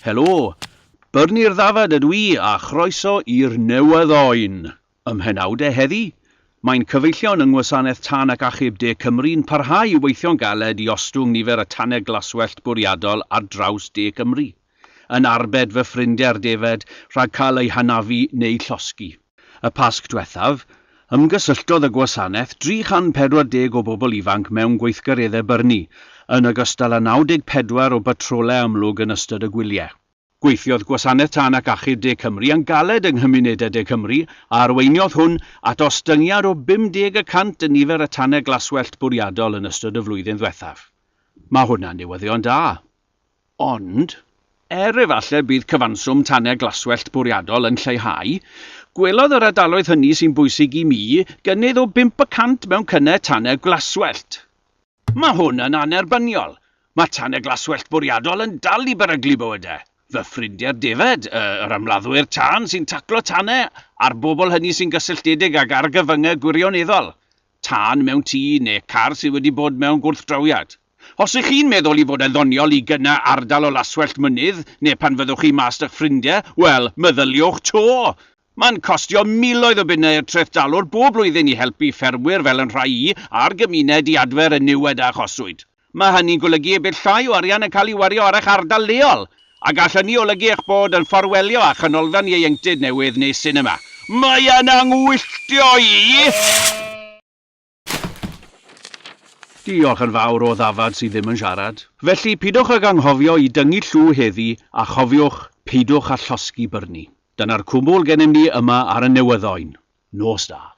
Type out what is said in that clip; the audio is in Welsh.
Helo, byrni'r ddafad ydw i a chroeso i'r newydd oen. Ym Mhenawdau heddi, mae'n cyfeillion yng Ngwasanaeth Tân ac Achub De Cymru'n parhau i weithio'n galed i ostwng nifer y tannau glaswellt bwriadol ar draws De Cymru, yn arbed fy ffrindiau'r defed rhag cael eu hanafu neu llosgi. Y Pasg diwethaf, ymgysylltodd y gwasanaeth 340 o bobl ifanc mewn gweithgareddau byrni, yn ogystal â 94 o batrolau amlwg yn ystod y gwyliau. Gweithiodd Gwasanaeth Tân ac Achub De Cymru yn galed yng nghymunedau De Cymru a arweiniodd hwn at ostyngiad o 50% y nifer y tannau glaswellt bwriadol yn ystod y flwyddyn ddiwethaf. Mae hwnna'n newyddion da. Ond, efallai bydd cyfanswm tannau glaswellt bwriadol yn lleihau, gwelodd yr ardaloedd hynny sy'n bwysig i mi gynnydd o 5% mewn cynnau tannau glaswellt. Mae hwn yn anerbyniol. Mae tannau glaswellt bwriadol yn dal i beryglu bywydau. Fy ffrindiau'r defed, yr ymladdwyr tân sy'n taclo tannau a'r bobl hynny sy'n gysylltiedig ag argyfyngau gwirioneddol. Tân mewn tŷ neu car sydd wedi bod mewn gwrthdrawiad. Os ych chi'n meddwl i fod yn ddoniol i gynnau ardal o laswellt mynydd, neu pan fyddwch chi mas â'ch ffrindiau, wel, meddyliwch to. Mae'n costio miloedd o bunnau i'r trefthalwr bob blwyddyn i helpu ffermwyr fel yn rhai i a'r gymuned i adfer y niwed a choswyd. Mae hynny'n golygu bydd llai o arian yn cael ei wario ar eich ardal leol, a gall hynny olygu eich bod yn fforwelio a chanolfan ieuenctid newydd neu sinema. Mae yn angwylltio i! Diolch yn fawr o ddafad sydd ddim yn siarad. Felly pidwch ag anghofio i dyngu llw heddi a chofiwch peidwch â llosgi byrni. Dyna'r cwmwl gennym ni yma ar y newydd oen. Nos da.